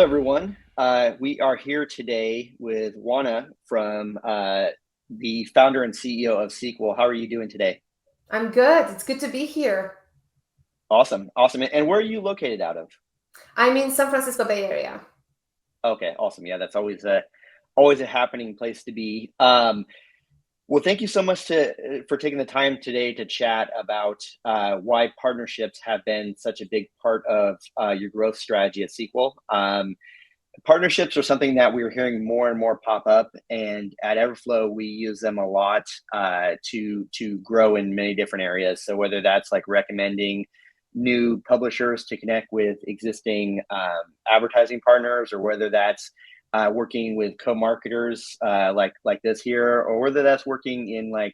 Hello, everyone. We are here today with Oana from the founder and CEO of Sequel. How are you doing today? I'm good. It's good to be here. Awesome, awesome. And where are you located out of? I'm in San Francisco Bay Area. Okay, awesome. Yeah, that's always a happening place to be. Well, thank you so much for taking the time today to chat about why partnerships have been such a big part of your growth strategy at Sequel. Partnerships are something that we're hearing more and more pop up, and at Everflow we use them a lot to grow in many different areas. So whether that's like recommending new publishers to connect with existing advertising partners, or whether that's working with co-marketers like this here, or whether that's working in like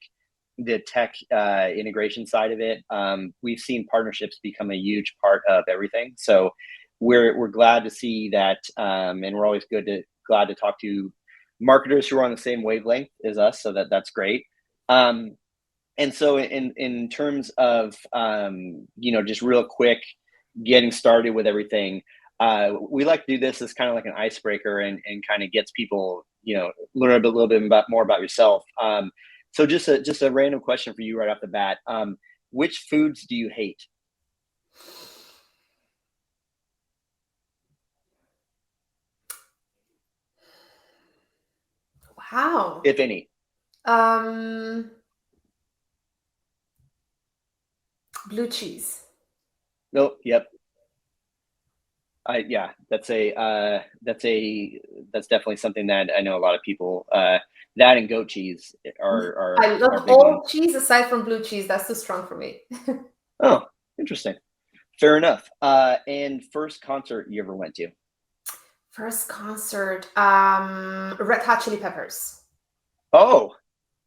the tech integration side of it, we've seen partnerships become a huge part of everything. So we're glad to see that, and we're always glad to talk to marketers who are on the same wavelength as us. So that's great. And so in terms of just real quick getting started with everything, we like to do this as kind of like an icebreaker, and kind of gets people learn a little bit more about yourself. So just a random question for you right off the bat. Which foods do you hate? Wow. If any? Um, Blue cheese. Nope. Yep. Yeah, that's definitely something that I know a lot of people, that and goat cheese I are love big all ones. cheese aside from blue cheese. That's too strong for me. Oh, interesting. Fair enough. And first concert you ever went to? First concert, Red Hot Chili Peppers. Oh,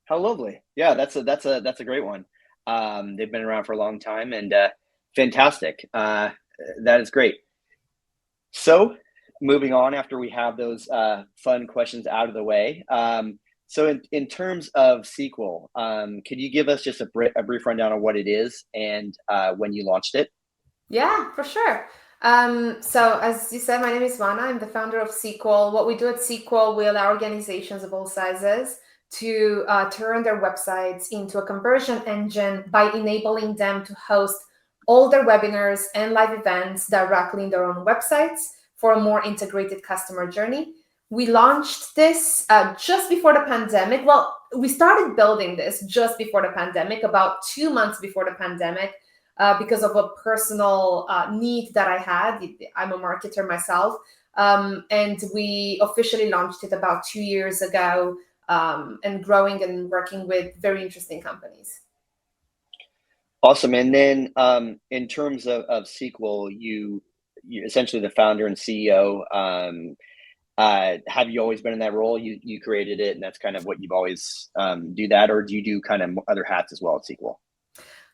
how lovely. Yeah, that's a great one. They've been around for a long time, and fantastic. That is great. So, moving on after we have those fun questions out of the way. So, in terms of Sequel, could you give us just a brief rundown on what it is and when you launched it? Yeah, for sure. So as you said, my name is Vana. I'm the founder of Sequel. What we do at Sequel, we allow organizations of all sizes to turn their websites into a conversion engine by enabling them to host all their webinars and live events directly in their own websites for a more integrated customer journey. We launched this just before the pandemic. Well, we started building this just before the pandemic, about 2 months before the pandemic, because of a personal need that I had. I'm a marketer myself. And we officially launched it about 2 years ago, and growing and working with very interesting companies. Awesome. And then, in terms of Sequel, you essentially the founder and CEO. Have you always been in that role? You created it, and that's kind of what you've always do that, or do you do kind of other hats as well at Sequel?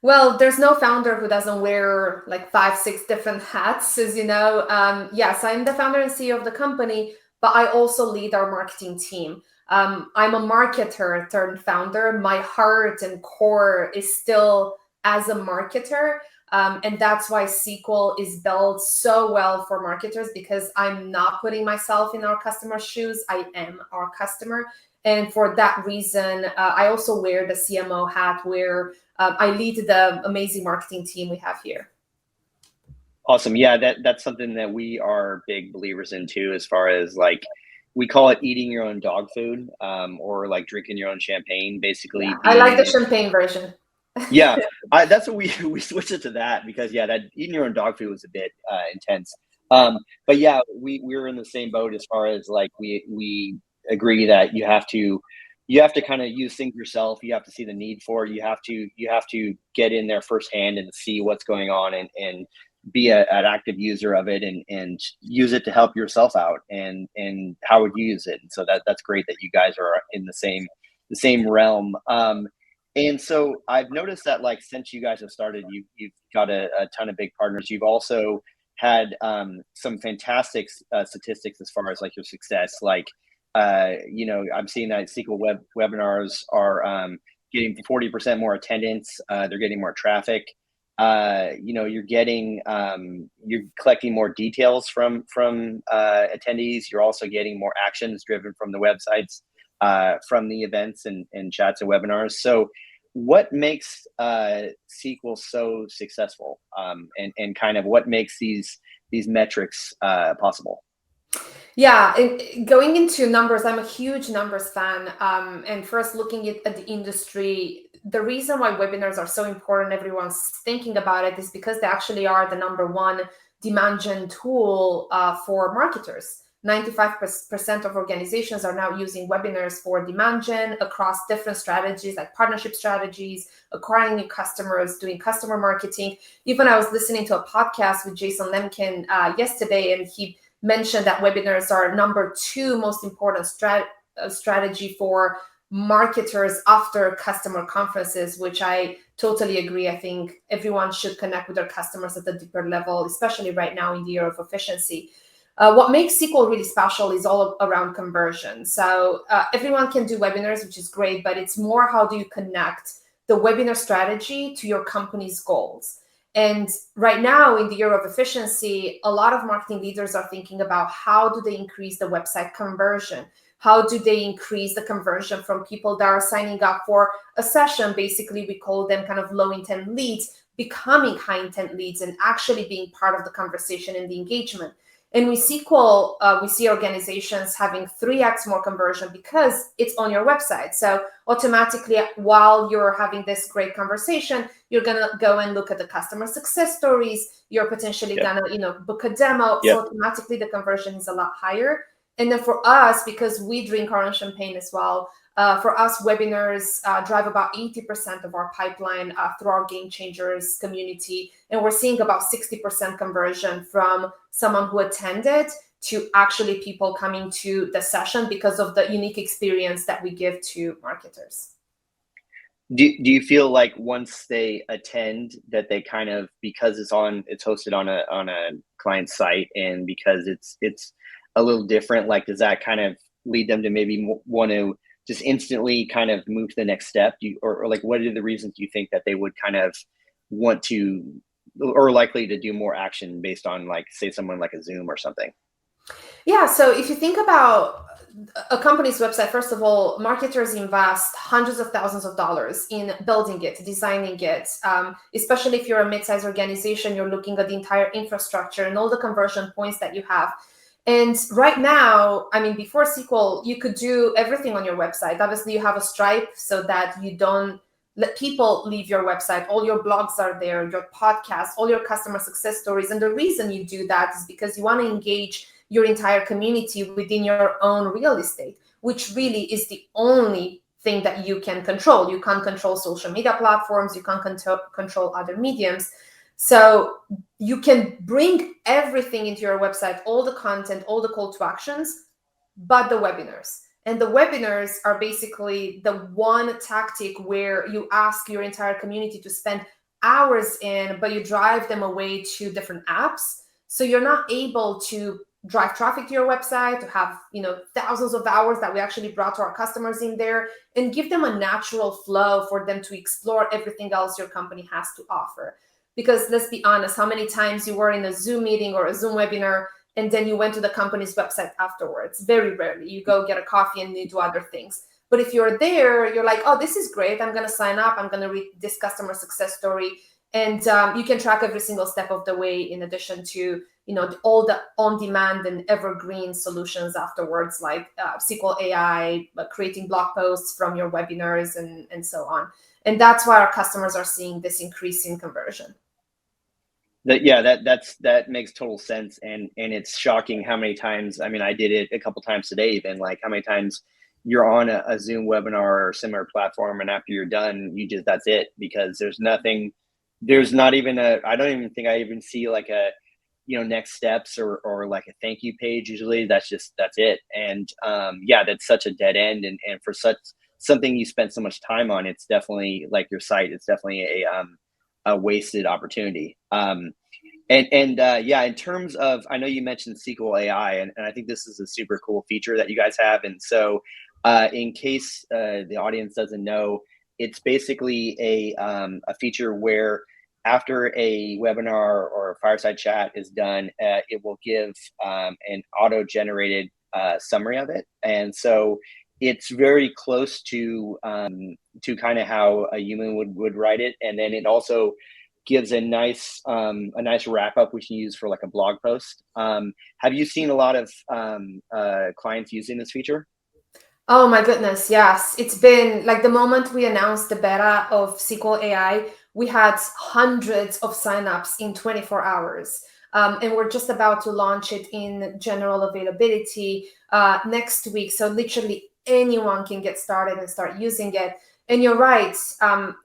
Well, there's no founder who doesn't wear like five, six different hats, as you know. Yes, I'm the founder and CEO of the company, but I also lead our marketing team. I'm a marketer turned founder. My heart and core is still as a marketer. And that's why SQL is built so well for marketers, because I'm not putting myself in our customer's shoes. I am our customer. And for that reason, I also wear the CMO hat, where I lead the amazing marketing team we have here. Awesome. Yeah, that's something that we are big believers in too, as far as like we call it eating your own dog food, or like drinking your own champagne, Yeah, basically I like the being. champagne version. Yeah, that's what we we switched it to that because yeah, that eating your own dog food was a bit intense. But yeah, we're in the same boat as far as like we agree that you have to kind of use things yourself. You have to see the need for it. You have to get in there firsthand and see what's going on, and be an active user of it, and use it to help yourself out, and how would you use it. And so that's great that you guys are in the same realm. And so I've noticed that like since you guys have started, you've got a ton of big partners. You've also had some fantastic statistics as far as like your success. Like I'm seeing that SQL webinars are getting 40% more attendance. They're getting more traffic. you're collecting more details from attendees. You're also getting more actions driven from the websites, from the events and chats and webinars. So what makes SQL so successful, and kind of what makes these metrics possible? Yeah, going into numbers, I'm a huge numbers fan. And first, looking at the industry, the reason why webinars are so important, everyone's thinking about it, is because they actually are the number one demand gen tool for marketers. 95% of organizations are now using webinars for demand gen across different strategies like partnership strategies, acquiring new customers, doing customer marketing. Even I was listening to a podcast with Jason Lemkin yesterday, and he mentioned that webinars are number two most important strategy for marketers after customer conferences, which I totally agree. I think everyone should connect with their customers at a deeper level, especially right now in the year of efficiency. What makes SQL really special is all around conversion. So everyone can do webinars, which is great, but it's more how do you connect the webinar strategy to your company's goals. And right now, in the year of efficiency, a lot of marketing leaders are thinking about how do they increase the website conversion? How do they increase the conversion from people that are signing up for a session? Basically, we call them kind of low intent leads, becoming high intent leads and actually being part of the conversation and the engagement. And with SQL, we see organizations having 3x more conversion because it's on your website. So automatically, while you're having this great conversation, you're gonna go and look at the customer success stories. You're potentially gonna, book a demo. Yep. So automatically, the conversion is a lot higher. And then for us, because we drink our own champagne as well, for us, webinars drive about 80% of our pipeline through our Game Changers community. And we're seeing about 60% conversion from someone who attended to actually people coming to the session because of the unique experience that we give to marketers. Do you feel like once they attend that they kind of, because it's hosted on a client site, and because it's a little different, like does that kind of lead them to maybe want to just instantly kind of move to the next step? Or like, what are the reasons you think that they would kind of want to, or likely to do more action based on, like, say, someone like a Zoom or something? Yeah, so if you think about a company's website, first of all, marketers invest hundreds of thousands of dollars in building it, designing it. Especially if you're a mid-sized organization, you're looking at the entire infrastructure and all the conversion points that you have. And right now, I mean, before SQL, you could do everything on your website. Obviously, you have a Stripe so that you don't let people leave your website. All your blogs are there, your podcasts, all your customer success stories. And the reason you do that is because you want to engage your entire community within your own real estate, which really is the only thing that you can control. You can't control social media platforms. You can't control other mediums. So you can bring everything into your website, all the content, all the call to actions, but the webinars. And the webinars are basically the one tactic where you ask your entire community to spend hours in, but you drive them away to different apps. So you're not able to drive traffic to your website, to have thousands of hours that we actually brought to our customers in there, and give them a natural flow for them to explore everything else your company has to offer. Because let's be honest, how many times you were in a Zoom meeting or a Zoom webinar and then you went to the company's website afterwards? Very rarely. You go get a coffee and you do other things. But if you're there, you're like, oh, this is great. I'm going to sign up. I'm going to read this customer success story. And you can track every single step of the way, in addition to all the on-demand and evergreen solutions afterwards, like SQL AI, creating blog posts from your webinars and so on. And that's why our customers are seeing this increase in conversion. That makes total sense, and it's shocking how many times, I mean, I did it a couple times today even, like how many times you're on a Zoom webinar or similar platform, and after you're done, that's it, because there's not even I don't even think I even see like a next steps or like a thank you page. Usually that's it. And that's such a dead end, and for such something you spent so much time on, it's definitely, like your site, it's definitely a wasted opportunity. In terms of, I know you mentioned SQL AI, and I think this is a super cool feature that you guys have. And so in case the audience doesn't know, it's basically a feature where after a webinar or a fireside chat is done, it will give an auto-generated summary of it. And so it's very close to kind of how a human would write it. And then it also gives a nice wrap up we can use for like a blog post. Have you seen a lot of clients using this feature? Oh my goodness, yes. It's been like the moment we announced the beta of SQL AI, we had hundreds of signups in 24 hours. And we're just about to launch it in general availability next week. So literally anyone can get started and start using it. And you're right.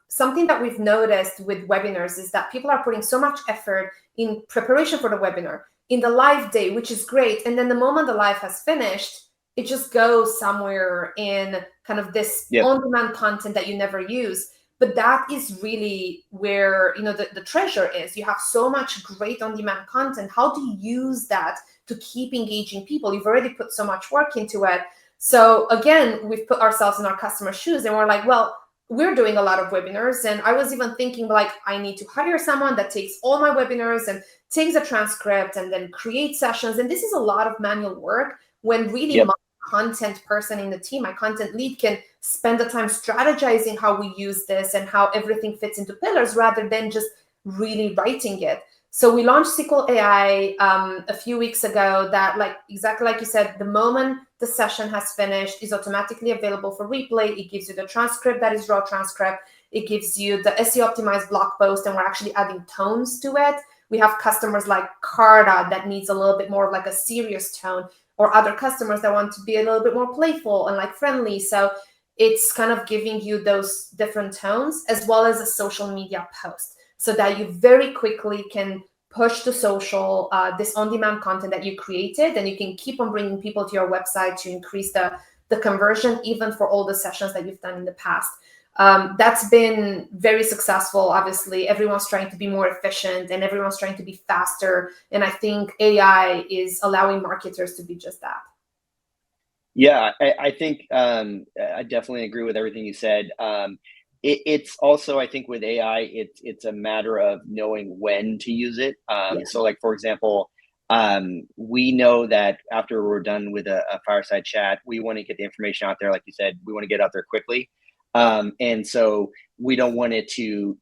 Something that we've noticed with webinars is that people are putting so much effort in preparation for the webinar, in the live day, which is great. And then the moment the live has finished, it just goes somewhere in kind of this Yep. on-demand content that you never use. But that is really where, you know, the treasure is. You have so much great on-demand content. How do you use that to keep engaging people? You've already put so much work into it. So again, we've put ourselves in our customer shoes and we're like, well, we're doing a lot of webinars. And I was even thinking like, I need to hire someone that takes all my webinars and takes a transcript and then create sessions. And this is a lot of manual work when really Yep. my content person in the team, my content lead, can spend the time strategizing how we use this and how everything fits into pillars rather than just really writing it. So we launched SQL AI a few weeks ago that, like exactly like you said, the moment the session has finished is automatically available for replay. It gives you the transcript that is raw transcript. It gives you the SEO optimized blog post, and we're actually adding tones to it. We have customers like Carta that needs a little bit more of like a serious tone, or other customers that want to be a little bit more playful and like friendly. So it's kind of giving you those different tones, as well as a social media post, so that you very quickly can push to social this on-demand content that you created, and you can keep on bringing people to your website to increase the conversion, even for all the sessions that you've done in the past. That's been very successful. Obviously, everyone's trying to be more efficient and everyone's trying to be faster. And I think AI is allowing marketers to be just that. Yeah, I think I definitely agree with everything you said. It's also, I think, with AI, it's a matter of knowing when to use it. Yeah. So, like for example, we know that after we're done with a fireside chat, we want to get the information out there. Like you said, we want to get out there quickly, and so we don't want it to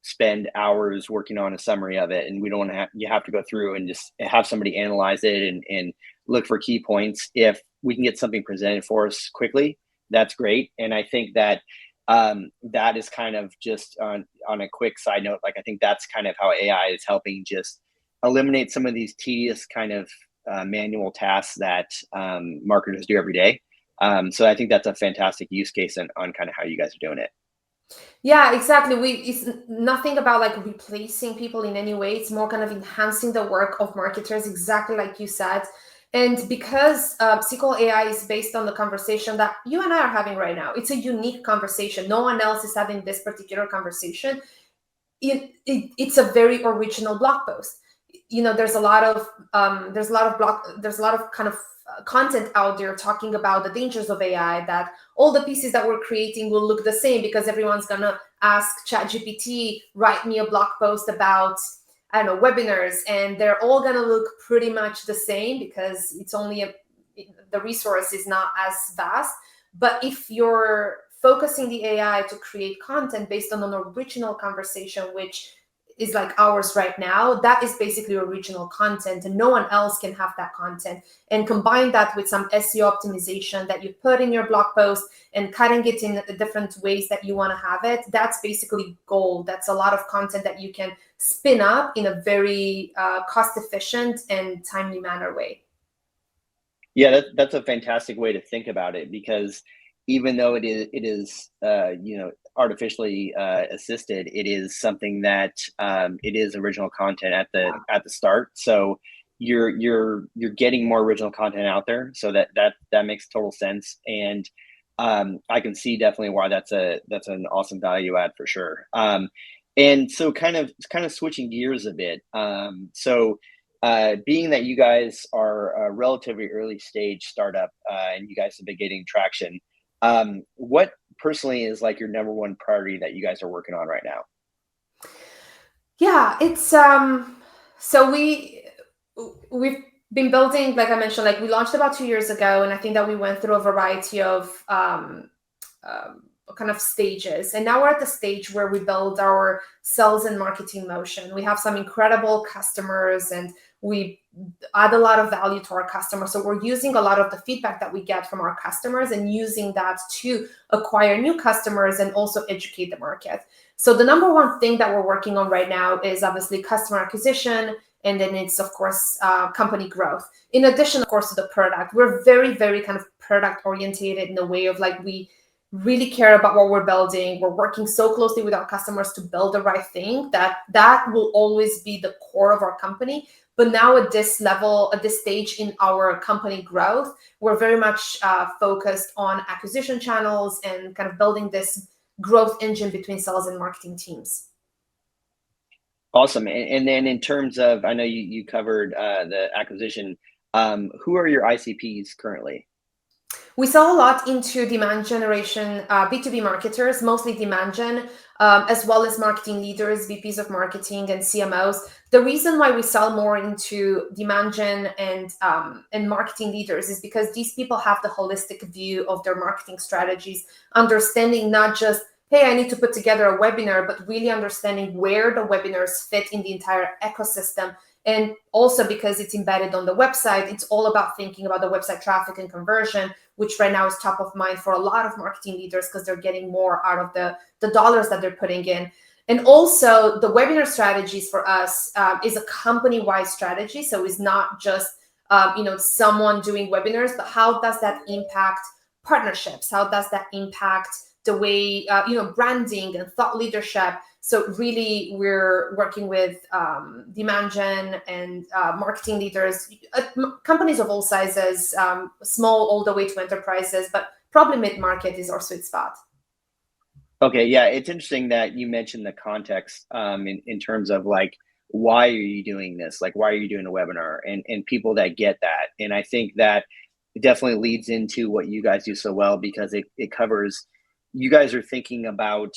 spend hours working on a summary of it, and we don't want to you have to go through and just have somebody analyze it and look for key points. If we can get something presented for us quickly, that's great. And I think that that is kind of just on a quick side note, like I think that's kind of how AI is helping just eliminate some of these tedious kind of manual tasks that marketers do every day. So I think that's a fantastic use case on kind of how you guys are doing it. Yeah, exactly. It's nothing about like replacing people in any way. It's more kind of enhancing the work of marketers, exactly like you said. And because SQL AI is based on the conversation that you and I are having right now, it's a unique conversation. No one else is having this particular conversation. It's a very original blog post. You know, there's a lot of kind of content out there talking about the dangers of AI, that all the pieces that we're creating will look the same because everyone's gonna ask ChatGPT, write me a blog post about, I don't know, webinars, and they're all gonna look pretty much the same because it's only the resource is not as vast. But if you're focusing the AI to create content based on an original conversation, which is like ours right now, that is basically original content, and no one else can have that content. And combine that with some SEO optimization that you put in your blog post and cutting it in the different ways that you want to have it, that's basically gold. That's a lot of content that you can spin up in a very cost efficient and timely manner way. Yeah, that's a fantastic way to think about it, because even though it is artificially assisted, it is something that it is original content at the start. So you're getting more original content out there, so that makes total sense. And I can see definitely why that's an awesome value add for sure. And so kind of switching gears a bit. So being that you guys are a relatively early stage startup, and you guys have been getting traction, what personally is like your number one priority that you guys are working on right now? Yeah, it's so we've been building, like I mentioned, like we launched about 2 years ago, and I think that we went through a variety of kind of stages. And now we're at the stage where we build our sales and marketing motion. We have some incredible customers, and we add a lot of value to our customers. So we're using a lot of the feedback that we get from our customers and using that to acquire new customers and also educate the market. So the number one thing that we're working on right now is obviously customer acquisition, and then it's of course company growth. In addition, of course, to the product, we're very, very kind of product orientated in the way of like we really care about what we're building. We're working so closely with our customers to build the right thing that will always be the core of our company. But now at this level, at this stage in our company growth, we're very much focused on acquisition channels and kind of building this growth engine between sales and marketing teams. Awesome. And then in terms of, I know you covered the acquisition. Who are your ICPs currently? We sell a lot into demand generation, B2B marketers, mostly demand gen, as well as marketing leaders, VPs of marketing, and CMOs. The reason why we sell more into demand gen and marketing leaders is because these people have the holistic view of their marketing strategies, understanding not just, hey, I need to put together a webinar, but really understanding where the webinars fit in the entire ecosystem. And also because it's embedded on the website, it's all about thinking about the website traffic and conversion, which right now is top of mind for a lot of marketing leaders because they're getting more out of the dollars that they're putting in. And also the webinar strategies for us is a company-wide strategy. So it's not just someone doing webinars, but how does that impact partnerships? How does that impact the way, branding and thought leadership? So really, we're working with demand gen and marketing leaders, companies of all sizes, small all the way to enterprises, but probably mid-market is our sweet spot. Okay, yeah, it's interesting that you mentioned the context in terms of like, why are you doing this? Like, why are you doing a webinar? And people that get that. And I think that it definitely leads into what you guys do so well because it covers, you guys are thinking about,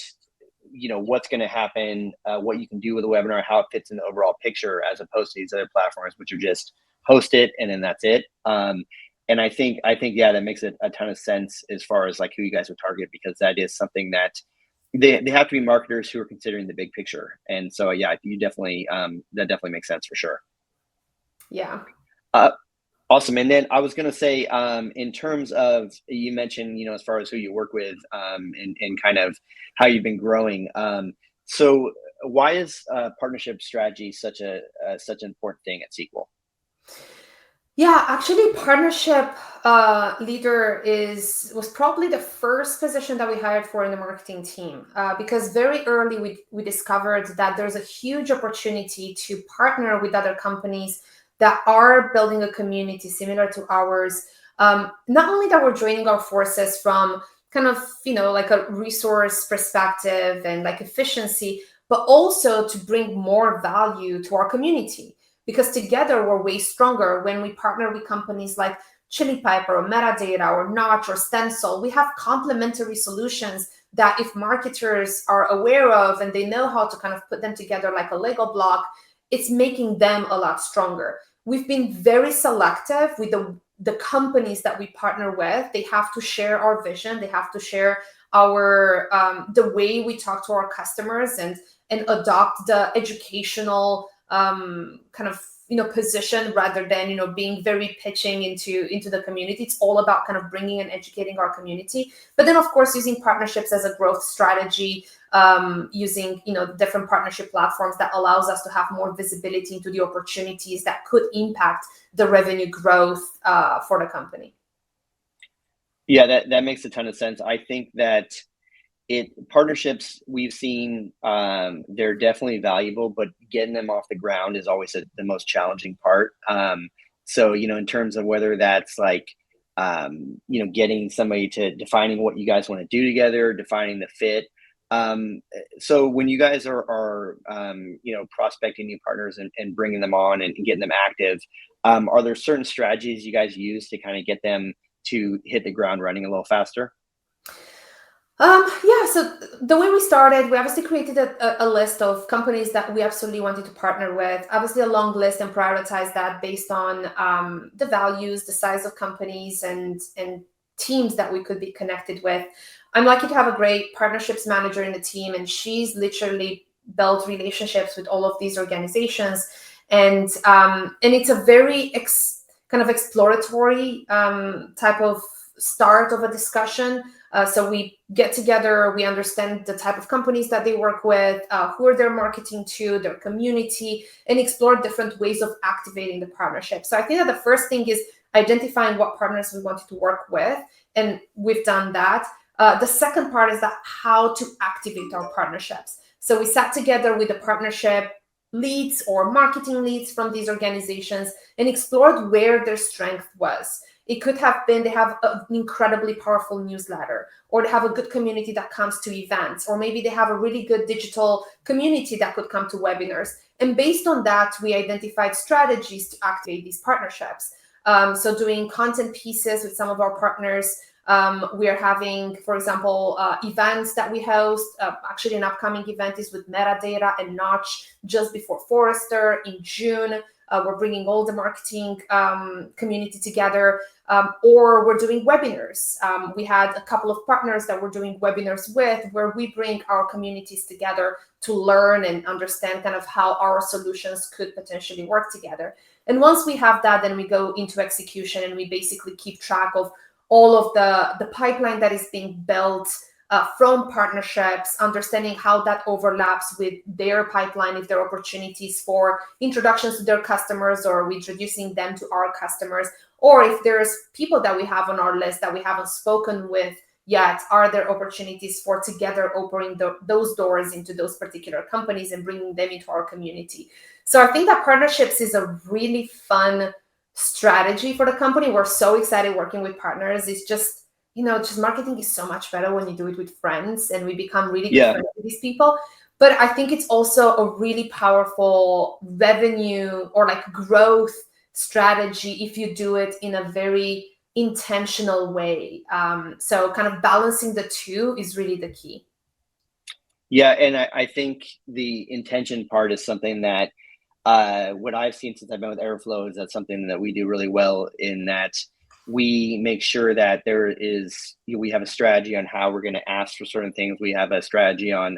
what's going to happen, what you can do with a webinar, how it fits in the overall picture, as opposed to these other platforms, which are just host it and then that's it. And I think, yeah, that makes a ton of sense as far as like who you guys would target, because that is something that they have to be marketers who are considering the big picture. And so, yeah, you definitely, that definitely makes sense for sure. Yeah. Awesome. And then I was going to say, in terms of, you mentioned, as far as who you work with, and kind of how you've been growing. So why is partnership strategy such an important thing at SQL? Yeah, actually, partnership leader was probably the first position that we hired for in the marketing team because very early we discovered that there's a huge opportunity to partner with other companies that are building a community similar to ours. Not only that we're joining our forces from kind of like a resource perspective and like efficiency, but also to bring more value to our community. Because together we're way stronger. When we partner with companies like Chili Piper or Metadata or Notch or Stencil, we have complementary solutions that if marketers are aware of and they know how to kind of put them together like a Lego block, it's making them a lot stronger. We've been very selective with the companies that we partner with. They have to share our vision. They have to share our the way we talk to our customers and adopt the educational kind of position rather than being very pitching into the community. It's all about kind of bringing and educating our community, but then of course using partnerships as a growth strategy, using different partnership platforms that allows us to have more visibility into the opportunities that could impact the revenue growth for the company. Yeah, that makes a ton of sense. I think that partnerships we've seen, they're definitely valuable, but getting them off the ground is always the most challenging part. So, in terms of whether that's like, getting somebody to defining what you guys want to do together, defining the fit. So when you guys are prospecting new partners and bringing them on and getting them active, are there certain strategies you guys use to kind of get them to hit the ground running a little faster? Yeah, so the way we started, we obviously created a list of companies that we absolutely wanted to partner with. Obviously, a long list, and prioritize that based on the values, the size of companies, and teams that we could be connected with. I'm lucky to have a great partnerships manager in the team, and she's literally built relationships with all of these organizations, and it's a very kind of exploratory type of start of a discussion. So we get together, we understand the type of companies that they work with, who are they marketing to, their community, and explore different ways of activating the partnership. So I think that the first thing is identifying what partners we wanted to work with, and we've done that. The second part is that how to activate our partnerships. So we sat together with the partnership leads or marketing leads from these organizations and explored where their strength was. It could have been they have an incredibly powerful newsletter, or they have a good community that comes to events, or maybe they have a really good digital community that could come to webinars. And based on that, we identified strategies to activate these partnerships. So doing content pieces with some of our partners. We are having, for example, events that we host. Actually, an upcoming event is with Metadata and Notch just before Forrester in June. We're bringing all the marketing community together, or we're doing webinars. We had a couple of partners that we're doing webinars with, where we bring our communities together to learn and understand kind of how our solutions could potentially work together. And once we have that, then we go into execution, and we basically keep track of all of the pipeline that is being built from partnerships, understanding how that overlaps with their pipeline, if there are opportunities for introductions to their customers, or introducing them to our customers, or if there's people that we have on our list that we haven't spoken with yet, are there opportunities for together opening those doors into those particular companies and bringing them into our community. So I think that partnerships is a really fun strategy for the company. We're so excited working with partners. It's just, just marketing is so much better when you do it with friends, and we become really good Yeah. friends with these people. But I think it's also a really powerful revenue or like growth strategy if you do it in a very intentional way. So kind of balancing the two is really the key. Yeah, and I think the intention part is something that what I've seen since I've been with Everflow is that something that we do really well, in that we make sure that there is, we have a strategy on how we're going to ask for certain things. We have a strategy on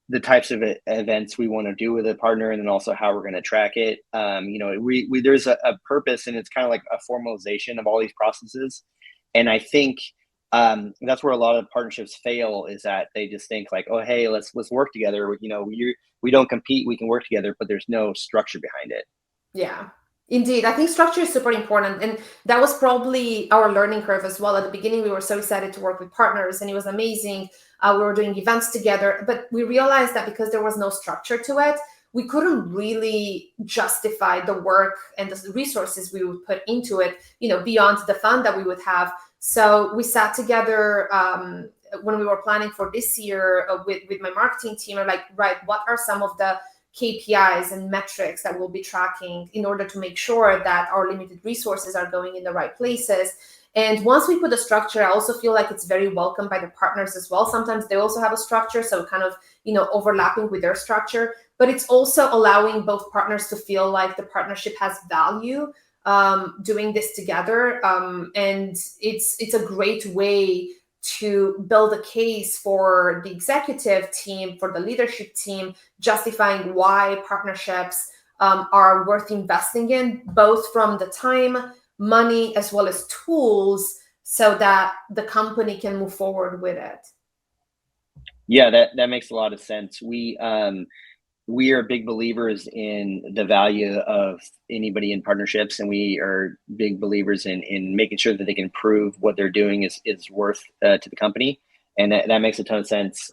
the types of events we want to do with a partner, and then also how we're going to track it. There's a purpose, and it's kind of like a formalization of all these processes. And I think that's where a lot of partnerships fail, is that they just think like, oh, hey, let's work together. We don't compete, we can work together, but there's no structure behind it. Yeah, indeed. I think structure is super important. And that was probably our learning curve as well. At the beginning, we were so excited to work with partners, and it was amazing. We were doing events together, but we realized that because there was no structure to it, we couldn't really justify the work and the resources we would put into it, beyond the fun that we would have. So we sat together when we were planning for this year with my marketing team. And like, right, what are some of the KPIs and metrics that we'll be tracking in order to make sure that our limited resources are going in the right places. And once we put a structure, I also feel like it's very welcomed by the partners as well. Sometimes they also have a structure, so kind of, overlapping with their structure, but it's also allowing both partners to feel like the partnership has value doing this together. And it's a great way to build a case for the executive team, for the leadership team, justifying why partnerships are worth investing in, both from the time, money, as well as tools, so that the company can move forward with it. Yeah, that makes a lot of sense. We are big believers in the value of anybody in partnerships, and we are big believers in making sure that they can prove what they're doing is worth to the company. And that makes a ton of sense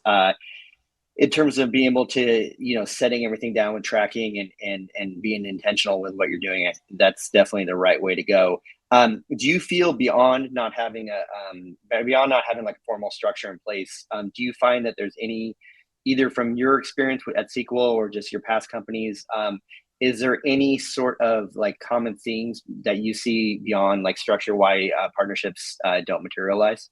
in terms of being able to, setting everything down with tracking and being intentional with what you're doing. That's definitely the right way to go. Do you feel beyond not having like a formal structure in place, do you find that there's any, either from your experience at SQL or just your past companies, is there any sort of like common themes that you see beyond like structure, why partnerships don't materialize?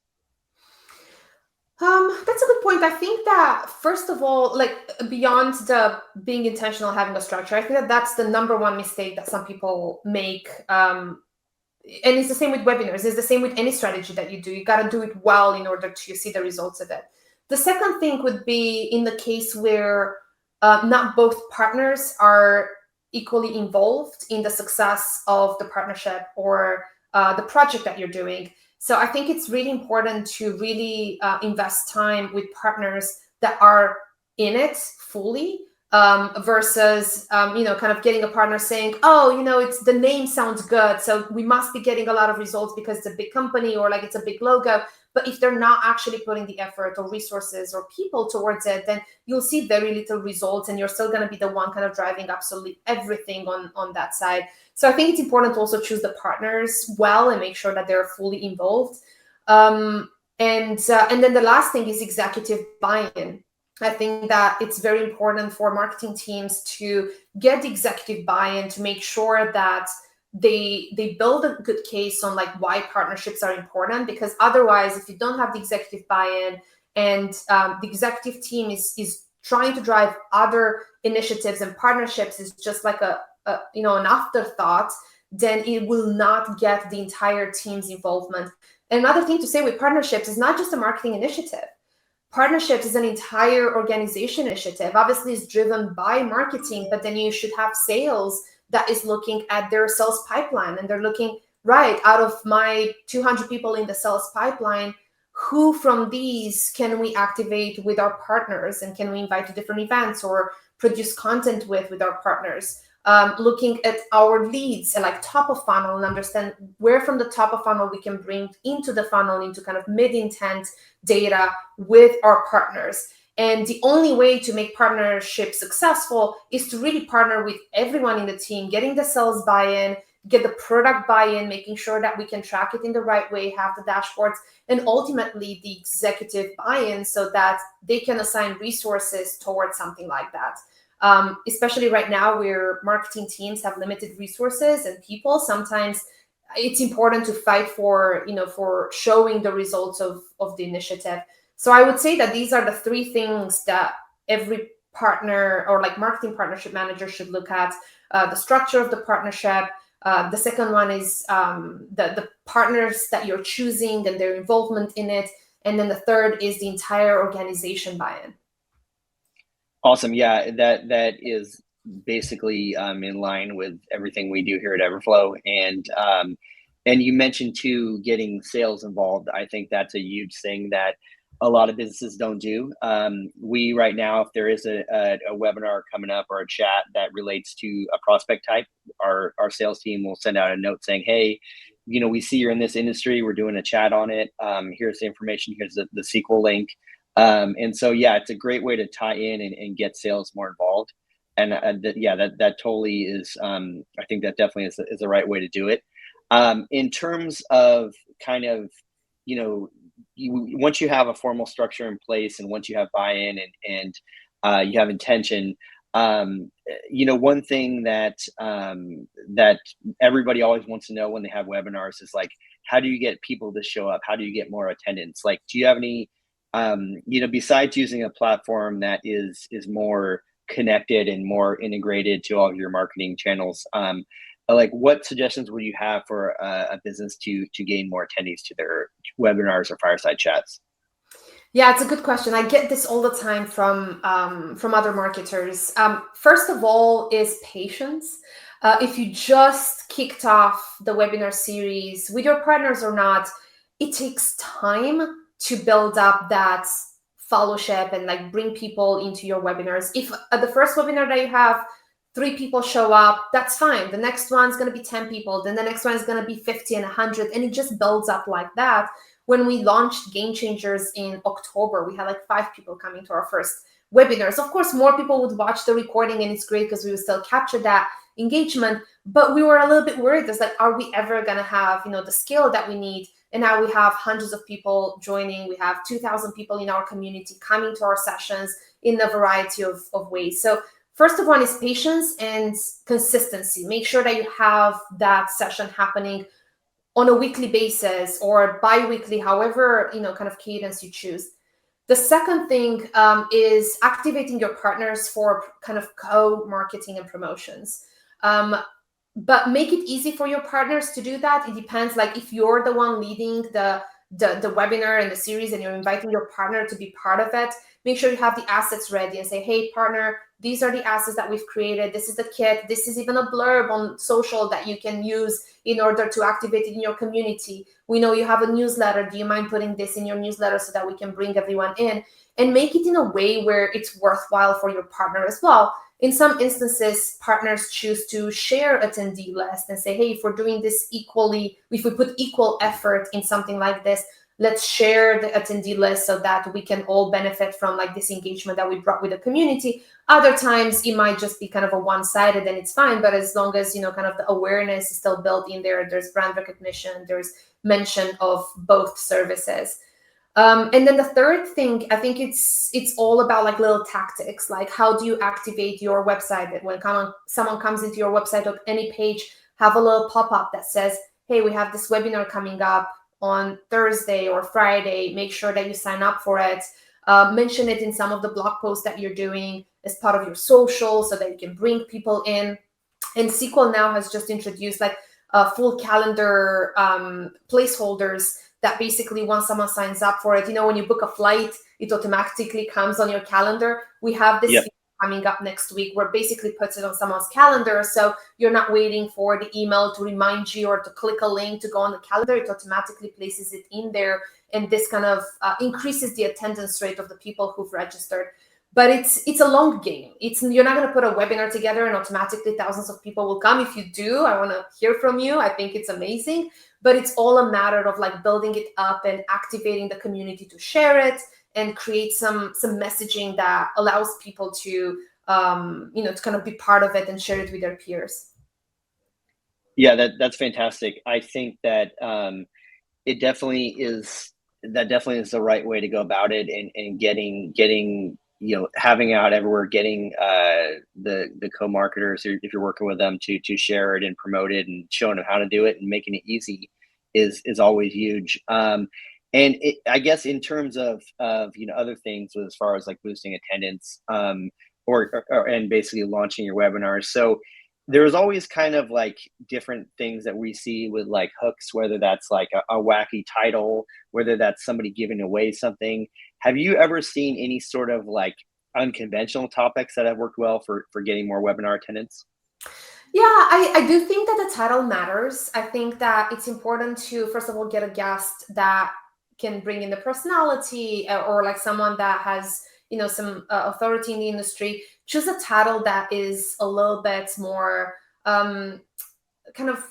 That's a good point. I think that first of all, like beyond the being intentional, having a structure, I think that that's the number one mistake that some people make. And it's the same with webinars. It's the same with any strategy that you do. You got to do it well in order to see the results of it. The second thing would be in the case where not both partners are equally involved in the success of the partnership or the project that you're doing. So I think it's really important to really invest time with partners that are in it fully, versus kind of getting a partner saying, oh, it's the name sounds good, so we must be getting a lot of results because it's a big company or like it's a big logo. But if they're not actually putting the effort or resources or people towards it, then you'll see very little results, and you're still going to be the one kind of driving absolutely everything on that side. So I think it's important to also choose the partners well and make sure that they're fully involved. And then the last thing is executive buy-in. I think that it's very important for marketing teams to get the executive buy-in to make sure that they build a good case on like why partnerships are important, because otherwise, if you don't have the executive buy-in and the executive team is trying to drive other initiatives and partnerships is just like an afterthought, then it will not get the entire team's involvement. And another thing to say with partnerships is not just a marketing initiative. Partnerships is an entire organization initiative. Obviously, it's driven by marketing, but then you should have sales that is looking at their sales pipeline, and they're looking, right, out of my 200 people in the sales pipeline, who from these can we activate with our partners, and can we invite to different events or produce content with our partners? Looking at our leads and like top of funnel, and understand where from the top of funnel we can bring into the funnel, into kind of mid-intent data with our partners. And the only way to make partnerships successful is to really partner with everyone in the team, getting the sales buy-in, get the product buy-in, making sure that we can track it in the right way, have the dashboards, and ultimately the executive buy-in so that they can assign resources towards something like that. Especially right now where marketing teams have limited resources and people, sometimes it's important to fight for showing the results of the initiative. So I would say that these are the three things that every partner or like marketing partnership manager should look at: the structure of the partnership. The second one is the partners that you're choosing and their involvement in it. And then the third is the entire organization buy-in. Awesome. Yeah, that is basically in line with everything we do here at Everflow. And you mentioned too getting sales involved. I think that's a huge thing that a lot of businesses don't do. We right now, if there is a webinar coming up or a chat that relates to a prospect type, our sales team will send out a note saying, hey, we see you're in this industry. We're doing a chat on it. Here's the information. Here's the SQL link. And so, yeah, it's a great way to tie in and get sales more involved. And that totally is, I think that definitely is the right way to do it. In terms of kind of, once you have a formal structure in place and once you have buy-in and you have intention, one thing that everybody always wants to know when they have webinars is like, how do you get people to show up? How do you get more attendance? Like, do you have any besides using a platform that is more connected and more integrated to all of your marketing channels, like what suggestions would you have for a business to gain more attendees to their webinars or fireside chats? Yeah, it's a good question. I get this all the time from other marketers. First of all, is patience. If you just kicked off the webinar series with your partners or not, it takes time to build up that fellowship and like bring people into your webinars. If at the first webinar that you have 3 people show up, that's fine. The next one's going to be 10 people. Then the next one is going to be 50 and 100. And it just builds up like that. When we launched Game Changers in October, we had like 5 people coming to our first webinars. Of course, more people would watch the recording, and it's great because we would still capture that engagement. But we were a little bit worried. It's like, are we ever going to have, the scale that we need? And now we have hundreds of people joining. We have 2,000 people in our community coming to our sessions in a variety of ways. So first of all is patience and consistency. Make sure that you have that session happening on a weekly basis or bi-weekly, however, kind of cadence you choose. The second thing is activating your partners for kind of co-marketing and promotions. But make it easy for your partners to do that. It depends. Like if you're the one leading the webinar and the series and you're inviting your partner to be part of it, make sure you have the assets ready and say, hey, partner, these are the assets that we've created. This is the kit. This is even a blurb on social that you can use in order to activate it in your community. We know you have a newsletter. Do you mind putting this in your newsletter so that we can bring everyone in? And make it in a way where it's worthwhile for your partner as well. In some instances, partners choose to share attendee list and say, hey, if we're doing this equally, if we put equal effort in something like this, let's share the attendee list so that we can all benefit from like this engagement that we brought with the community. Other times it might just be kind of a one-sided and it's fine, but as long as, kind of the awareness is still built in there, there's brand recognition, there's mention of both services. And then the third thing, I think it's all about like little tactics, like how do you activate your website that when someone comes into your website or any page, have a little pop-up that says, hey, we have this webinar coming up on Thursday or Friday. Make sure that you sign up for it. Mention it in some of the blog posts that you're doing as part of your social so that you can bring people in. And SQL now has just introduced like full calendar placeholders that basically once someone signs up for it, when you book a flight, it automatically comes on your calendar. We have this coming up next week where it basically puts it on someone's calendar. So you're not waiting for the email to remind you or to click a link to go on the calendar. It automatically places it in there. And this kind of increases the attendance rate of the people who've registered. But it's a long game. You're not going to put a webinar together and automatically thousands of people will come. If you do, I want to hear from you. I think it's amazing. But it's all a matter of like building it up and activating the community to share it and create some messaging that allows people to to kind of be part of it and share it with their peers. Yeah, that's fantastic. I think that it definitely is. That definitely is the right way to go about it, and getting having out everywhere, getting the co-marketers, if you're working with them, to share it and promote it and showing them how to do it and making it easy is always huge. And I guess in terms of other things as far as like boosting attendance, or and basically launching your webinars. So there's always kind of like different things that we see with like hooks, whether that's like a wacky title, whether that's somebody giving away something. Have you ever seen any sort of like unconventional topics that have worked well for getting more webinar attendance? Yeah, I do think that the title matters. I think that it's important to, first of all, get a guest that can bring in the personality or like someone that has, some authority in the industry. Choose a title that is a little bit more kind of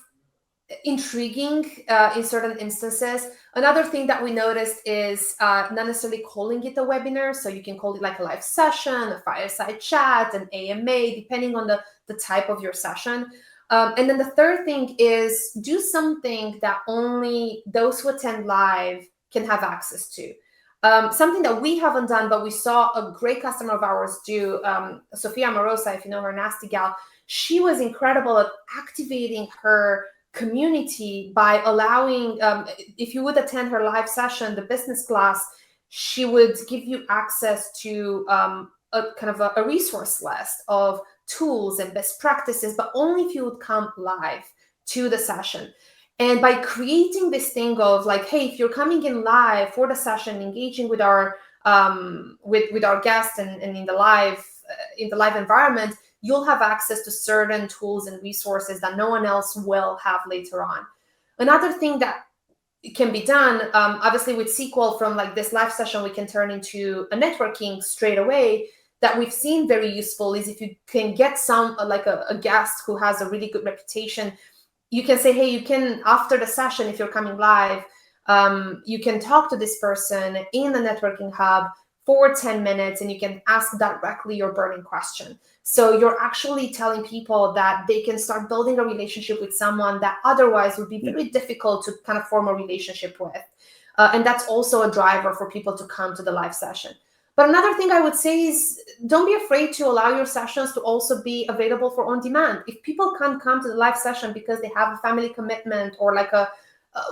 intriguing in certain instances. Another thing that we noticed is not necessarily calling it a webinar. So you can call it like a live session, a fireside chat, an AMA, depending on the type of your session. And then the third thing is do something that only those who attend live can have access to. Something that we haven't done, but we saw a great customer of ours do, Sophia Morosa, if you know her, Nasty Gal, she was incredible at activating her community by allowing, if you would attend her live session, the business class, she would give you access to a kind of a resource list of tools and best practices, but only if you would come live to the session. And by creating this thing of like, hey, if you're coming in live for the session, engaging with our with our guests and in the live environment, you'll have access to certain tools and resources that no one else will have later on. Another thing that can be done, obviously with SQL, from like this live session, we can turn into a networking straight away that we've seen very useful is if you can get some like a guest who has a really good reputation. You can say, hey, you can, after the session, if you're coming live, you can talk to this person in the networking hub for 10 minutes and you can ask directly your burning question. So you're actually telling people that they can start building a relationship with someone that otherwise would be very difficult to kind of form a relationship with. And that's also a driver for people to come to the live session. But another thing I would say is don't be afraid to allow your sessions to also be available for on demand. If people can't come to the live session because they have a family commitment or like a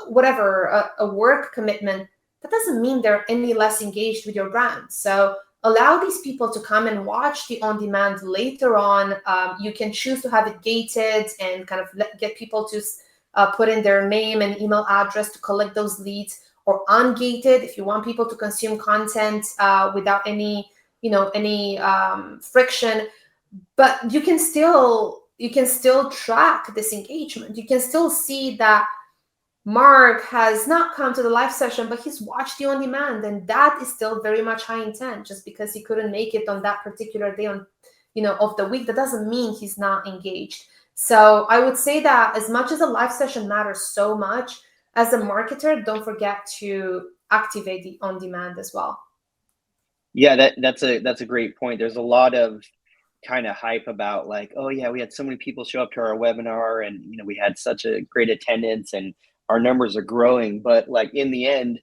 work commitment, that doesn't mean they're any less engaged with your brand. So allow these people to come and watch the on-demand later on. You can choose to have it gated and kind of get people to put in their name and email address to collect those leads, or ungated if you want people to consume content without any friction. But you can still track this engagement. You can still see that Mark has not come to the live session, but he's watched you on demand, and that is still very much high intent. Just because he couldn't make it on that particular day of the week, that doesn't mean he's not engaged. So I would say that as much as a live session matters so much, as a marketer, don't forget to activate the on demand as well. Yeah, that's a great point. There's a lot of kind of hype about like, oh yeah, we had so many people show up to our webinar, and we had such a great attendance and our numbers are growing. But like in the end,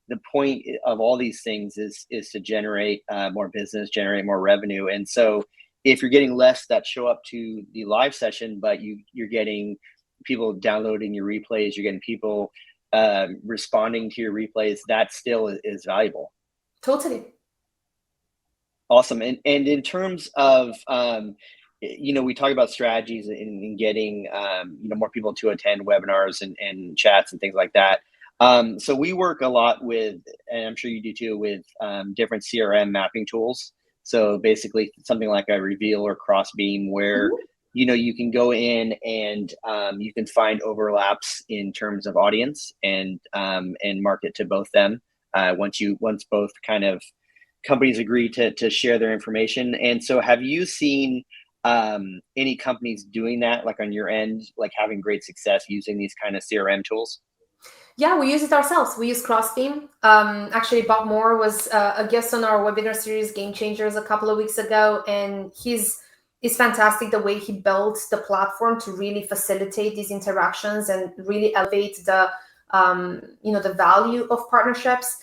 the point of all these things is to generate more business, generate more revenue. And so if you're getting less that show up to the live session, but you're getting people downloading your replays, you're getting people responding to your replays, that still is valuable. Totally. Awesome. And in terms of, we talk about strategies in getting, more people to attend webinars and chats and things like that. So we work a lot with, and I'm sure you do too, with different CRM mapping tools. So basically something like a Reveal or Crossbeam where, you can go in and you can find overlaps in terms of audience and market to both them once both kind of companies agree to share their information. And so have you seen any companies doing that, like on your end, like having great success using these kind of CRM tools? Yeah, we use it ourselves. We use Crossbeam. Actually, Bob Moore was a guest on our webinar series, Game Changers, a couple of weeks ago, and he's fantastic the way he built the platform to really facilitate these interactions and really elevate the the value of partnerships.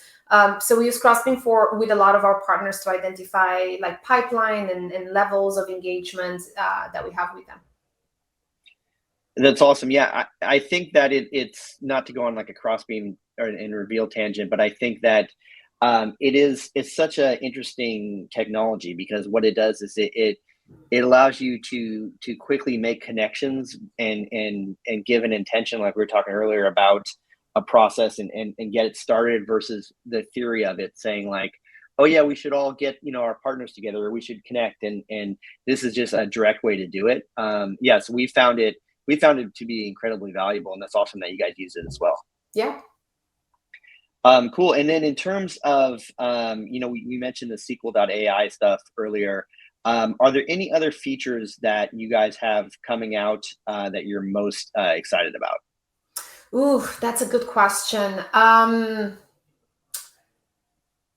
So we use Crossbeam with a lot of our partners to identify like pipeline and levels of engagement that we have with them. That's awesome. Yeah, I think that it's not to go on like a Crossbeam or in Reveal tangent, but I think that it's such an interesting technology because what it does is it allows you to quickly make connections and give an intention, like we were talking earlier about a process and get it started versus the theory of it saying like, oh yeah, we should all get our partners together, or we should connect, and this is just a direct way to do it. So we found it to be incredibly valuable, and that's awesome that you guys use it as well. Yeah. Cool. And then in terms of we mentioned the SQL.ai stuff earlier. Are there any other features that you guys have coming out that you're most excited about? Ooh, that's a good question.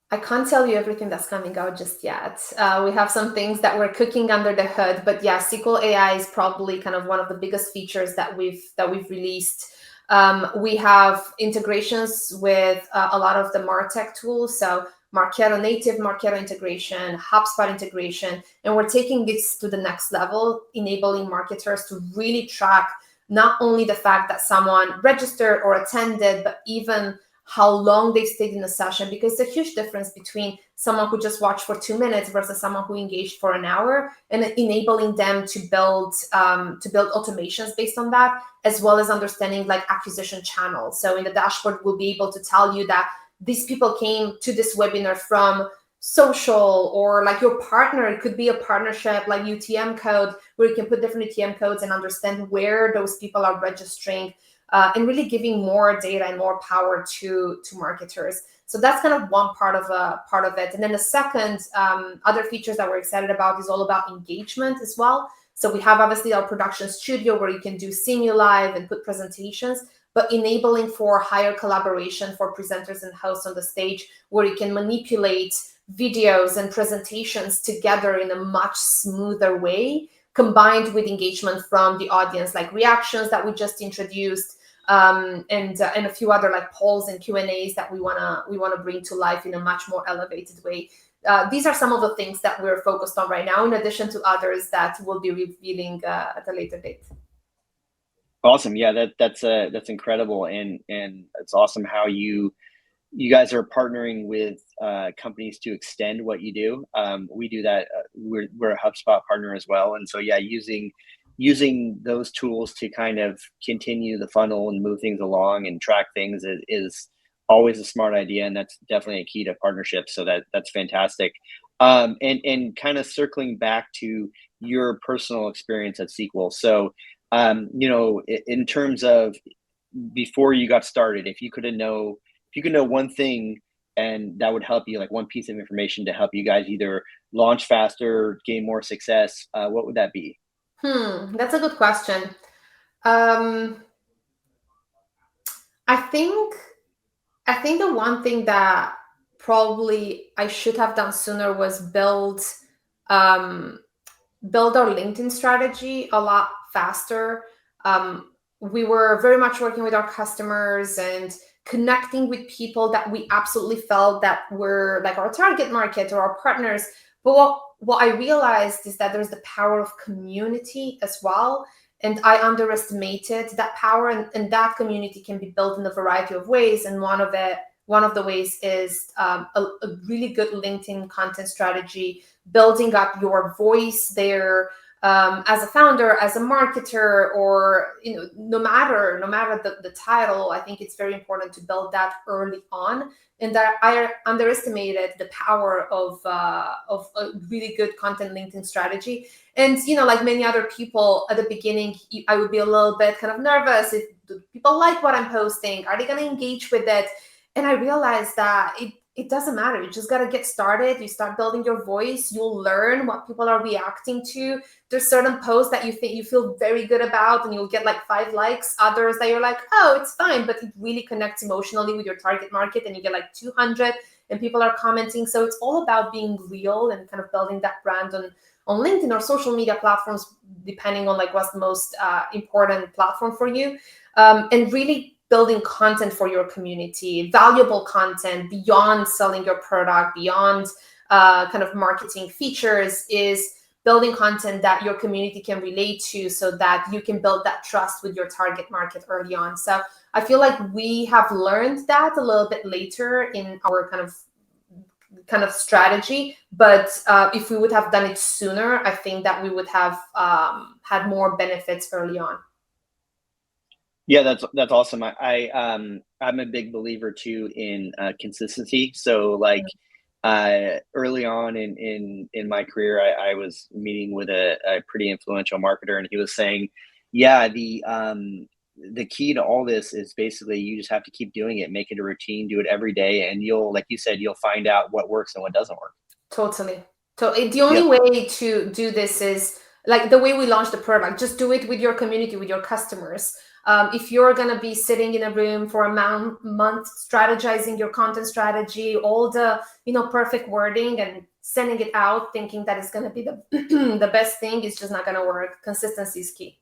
I can't tell you everything that's coming out just yet. We have some things that we're cooking under the hood, but yeah, SQL AI is probably kind of one of the biggest features that we've released. We have integrations with a lot of the MarTech tools, so Marketo native Marketo integration, HubSpot integration, and we're taking this to the next level, enabling marketers to really track not only the fact that someone registered or attended, but even how long they've stayed in the session, because it's a huge difference between someone who just watched for 2 minutes versus someone who engaged for an hour, and enabling them to build automations based on that, as well as understanding like acquisition channels. So in the dashboard, we'll be able to tell you that these people came to this webinar from social, or like your partner, it could be a partnership like UTM code, where you can put different UTM codes and understand where those people are registering, and really giving more data and more power to marketers. So that's kind of one part of it. And then the second other features that we're excited about is all about engagement as well. So we have obviously our production studio where you can do Simulive and put presentations, but enabling for higher collaboration for presenters and hosts on the stage, where you can manipulate videos and presentations together in a much smoother way, combined with engagement from the audience, like reactions that we just introduced, and a few other like polls and Q&As that we wanna bring to life in a much more elevated way. These are some of the things that we're focused on right now, in addition to others that we'll be revealing at a later date. Awesome. Yeah, that's incredible, and it's awesome how you you guys are partnering with companies to extend what you do. We do that. We're a HubSpot partner as well, and so yeah, using those tools to kind of continue the funnel and move things along and track things is always a smart idea, and that's definitely a key to partnerships. So that's fantastic. And kind of circling back to your personal experience at SQL. So in terms of before you got started, if you could know one thing and that would help you, like one piece of information to help you guys either launch faster, gain more success, what would that be? That's a good question. Um, I think I think the one thing that probably I should have done sooner was um, build our LinkedIn strategy a lot faster. We were very much working with our customers and connecting with people that we absolutely felt that were like our target market or our partners. But what I realized is that there's the power of community as well. And I underestimated that power, and that community can be built in a variety of ways. And one of the ways is a really good LinkedIn content strategy, building up your voice there, as a founder, as a marketer, or no matter the title. I think it's very important to build that early on, and that I underestimated the power of a really good content LinkedIn strategy. And like many other people at the beginning, I would be a little bit kind of nervous. If do people like what I'm posting, are they going to engage with it? And I realized that it doesn't matter. You just got to get started. You start building your voice. You'll learn what people are reacting to. There's certain posts that you think you feel very good about, and you'll get like 5 likes. Others that you're like, oh, it's fine, but it really connects emotionally with your target market, and you get like 200, and people are commenting. So it's all about being real and kind of building that brand on LinkedIn or social media platforms, depending on like what's the most important platform for you, and really building content for your community, valuable content beyond selling your product, beyond kind of marketing features, is building content that your community can relate to, so that you can build that trust with your target market early on. So I feel like we have learned that a little bit later in our kind of strategy, but if we would have done it sooner, I think that we would have had more benefits early on. Yeah, that's awesome. I'm a big believer too in consistency. So like early on in my career, I was meeting with a pretty influential marketer, and he was saying, yeah, the key to all this is basically you just have to keep doing it, make it a routine, do it every day, and you'll, like you said, you'll find out what works and what doesn't work. Totally. So the only Yep. way to do this is like the way we launch the product. Just do it with your community, with your customers. If you're going to be sitting in a room for a month strategizing your content strategy, all the perfect wording, and sending it out thinking that it's going to be the the best thing, it's just not going to work. Consistency is key.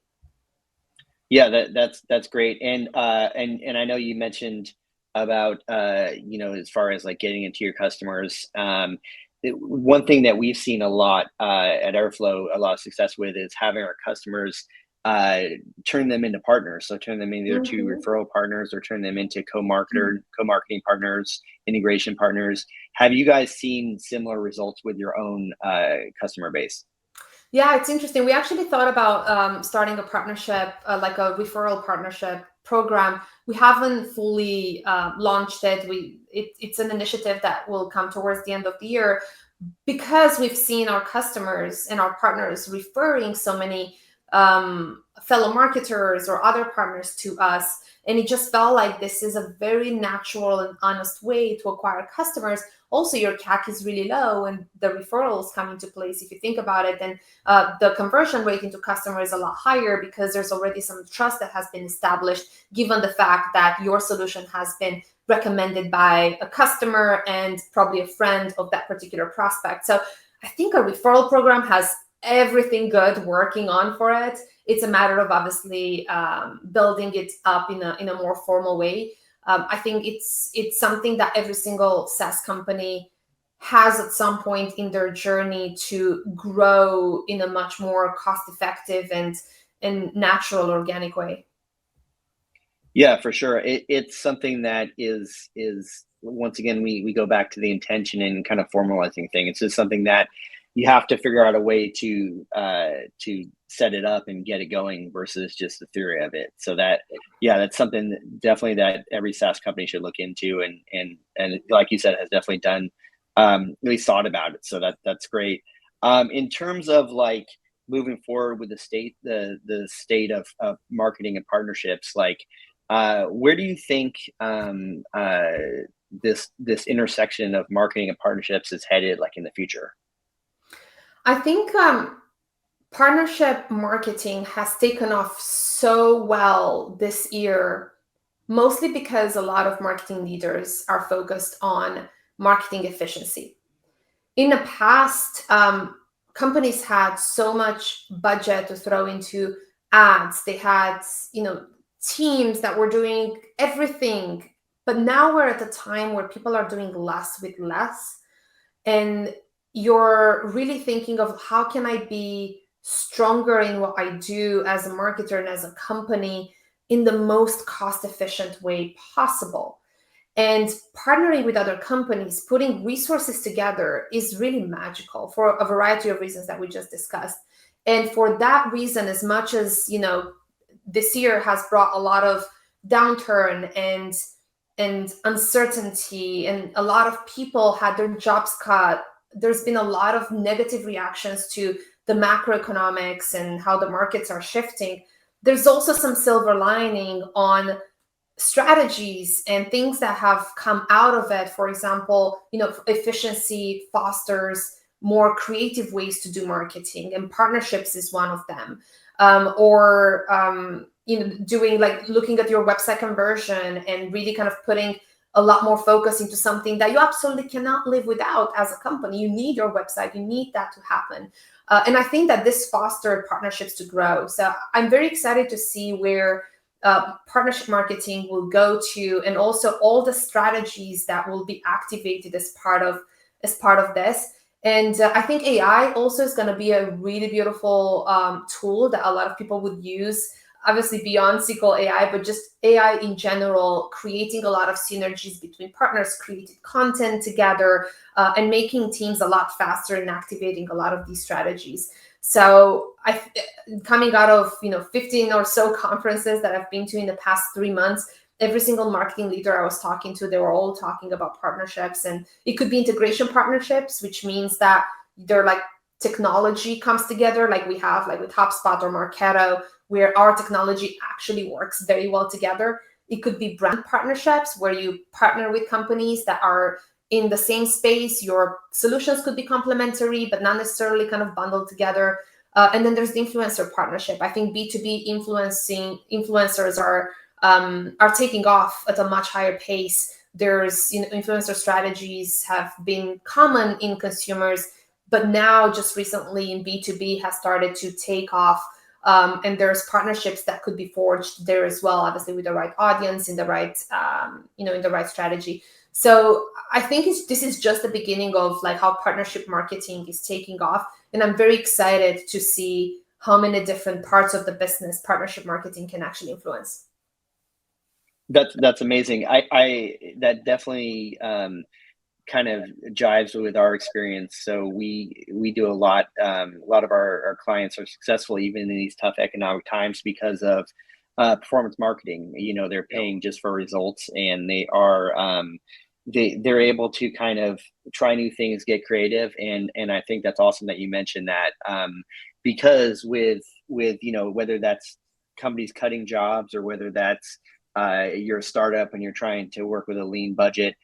Yeah, that's great. And I know you mentioned about as far as like getting into your customers. One thing that we've seen a lot at Airflow, a lot of success with, is having our customers uh, turn them into partners. So turn them either to Mhm. referral partners or turn them into co-marketing partners, integration partners. Have you guys seen similar results with your own customer base? Yeah, it's interesting. We actually thought about starting a partnership, like a referral partnership program. We haven't fully launched it. It's an initiative that will come towards the end of the year, because we've seen our customers and our partners referring so many fellow marketers or other partners to us. And it just felt like this is a very natural and honest way to acquire customers. Also, your CAC is really low, and the referrals come into place. If you think about it, then the conversion rate into customer is a lot higher, because there's already some trust that has been established, given the fact that your solution has been recommended by a customer and probably a friend of that particular prospect. So I think a referral program has everything good working on for it. It's a matter of obviously building it up in a more formal way. I think it's something that every single SaaS company has at some point in their journey to grow in a much more cost effective and natural, organic way. Yeah, for sure. It's something that is once again we go back to the intention and kind of formalizing thing. It's just something that you have to figure out a way to set it up and get it going versus just the theory of it. So that yeah, that's something definitely that every SaaS company should look into and like you said has definitely done at least thought about it. So that's great. In terms of like moving forward with the state of marketing and partnerships, like where do you think this intersection of marketing and partnerships is headed, like in the future? I think partnership marketing has taken off so well this year, mostly because a lot of marketing leaders are focused on marketing efficiency. In the past, companies had so much budget to throw into ads. They had, teams that were doing everything. But now we're at a time where people are doing less with less, and you're really thinking of how can I be stronger in what I do as a marketer and as a company in the most cost efficient way possible. And partnering with other companies, putting resources together is really magical for a variety of reasons that we just discussed. And for that reason, as much as, this year has brought a lot of downturn and uncertainty, and a lot of people had their jobs cut, there's been a lot of negative reactions to the macroeconomics and how the markets are shifting. There's also some silver lining on strategies and things that have come out of it. For example, efficiency fosters more creative ways to do marketing, and partnerships is one of them. Or doing, like, looking at your website conversion and really kind of putting a lot more focus into something that you absolutely cannot live without as a company. You need your website, you need that to happen. And I think that this fostered partnerships to grow. So I'm very excited to see where partnership marketing will go to, and also all the strategies that will be activated as part of this. And I think AI also is going to be a really beautiful tool that a lot of people would use, obviously beyond SQL AI, but just AI in general, creating a lot of synergies between partners, creating content together, and making teams a lot faster and activating a lot of these strategies. So coming out of 15 or so conferences that I've been to in the past 3 months, every single marketing leader I was talking to, they were all talking about partnerships. And it could be integration partnerships, which means that they're like technology comes together, like we have like with HubSpot or Marketo, where our technology actually works very well together. It could be brand partnerships, where you partner with companies that are in the same space. Your solutions could be complementary, but not necessarily kind of bundled together. And then there's the influencer partnership. I think B2B influencers are taking off at a much higher pace. There's influencer strategies have been common in consumers, but now just recently in B2B has started to take off. And there's partnerships that could be forged there as well, obviously with the right audience, in the right in the right strategy. So I think this is just the beginning of like how partnership marketing is taking off, and I'm very excited to see how many different parts of the business partnership marketing can actually influence. That's amazing. I that definitely kind of jives with our experience. So we do a lot of our clients are successful even in these tough economic times because of performance marketing. They're paying just for results, and they are they're able to kind of try new things, get creative, and I think that's awesome that you mentioned that, because with whether that's companies cutting jobs or whether that's you're a startup and you're trying to work with a lean budget,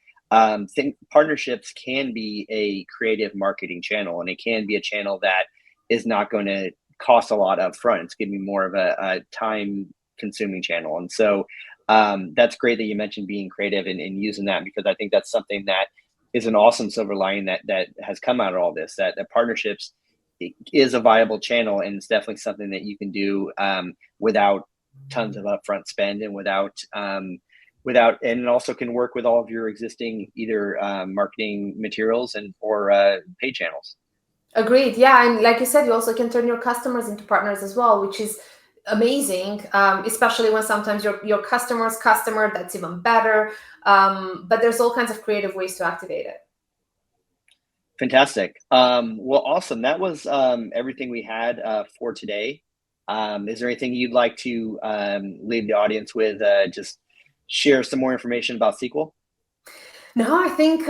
think partnerships can be a creative marketing channel, and it can be a channel that is not going to cost a lot up front. It's going to be more of a time consuming channel. And so that's great that you mentioned being creative and using that, because I think that's something that is an awesome silver lining that has come out of all this, that partnerships is a viable channel, and it's definitely something that you can do without tons of upfront spend, and and it also can work with all of your existing either marketing materials and or paid channels. Agreed. Yeah, and like you said, you also can turn your customers into partners as well, which is amazing, especially when sometimes your customer's customer, that's even better. But there's all kinds of creative ways to activate it. Fantastic. Well, awesome. That was everything we had for today. Is there anything you'd like to leave the audience with? Just share some more information about SQL? No, I think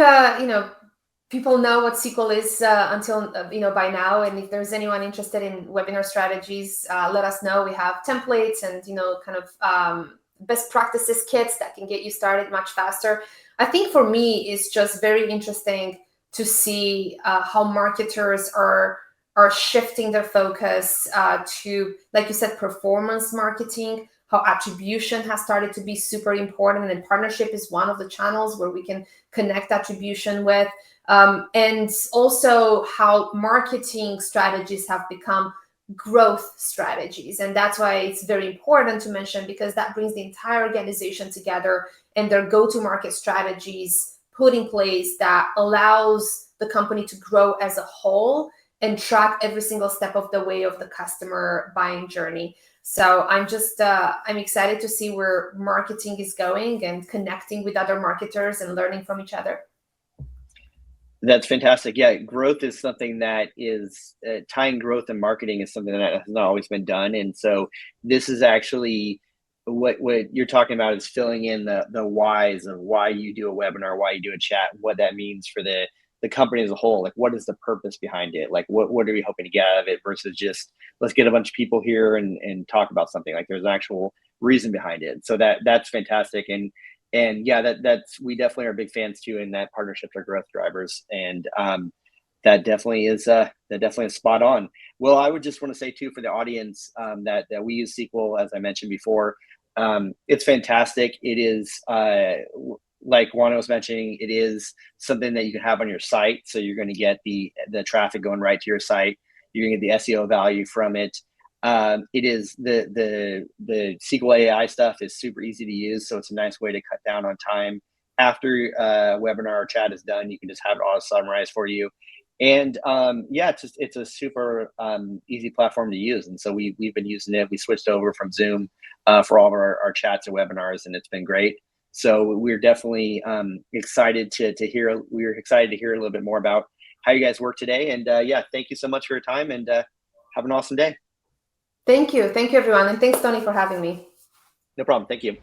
people know what SQL is until by now. And if there's anyone interested in webinar strategies, let us know. We have templates and kind of best practices kits that can get you started much faster. I think for me, it's just very interesting to see how marketers are shifting their focus to, like you said, performance marketing. How attribution has started to be super important, and partnership is one of the channels where we can connect attribution with. And also how marketing strategies have become growth strategies. And that's why it's very important to mention, because that brings the entire organization together and their go-to-market strategies put in place that allows the company to grow as a whole and track every single step of the way of the customer buying journey. So I'm excited to see where marketing is going and connecting with other marketers and learning from each other. That's fantastic. Yeah, growth is something that is tying growth and marketing is something that has not always been done. And so this is actually what you're talking about is filling in the whys of why you do a webinar, why you do a chat, what that means for the company as a whole. Like, what is the purpose behind it? Like, what are we hoping to get out of it versus just let's get a bunch of people here and talk about something. Like, there's an actual reason behind it. So that's fantastic. And yeah, that's we definitely are big fans too, and that partnerships are growth drivers, and that definitely is spot on. Well, I would just want to say too for the audience that we use SQL, as I mentioned before. It's fantastic. It is like Juana was mentioning, it is something that you can have on your site. So you're going to get the traffic going right to your site. You're going to get the SEO value from it. It is the SQL AI stuff is super easy to use, so it's a nice way to cut down on time. After webinar or chat is done, you can just have it auto summarize for you, and yeah, it's a super easy platform to use. And so we've been using it. We switched over from Zoom for all of our chats and webinars, and it's been great. So we're definitely excited to hear. We're excited to hear a little bit more about how you guys work today. And yeah, thank you so much for your time, and have an awesome day. Thank you, everyone, and thanks, Tony, for having me. No problem. Thank you.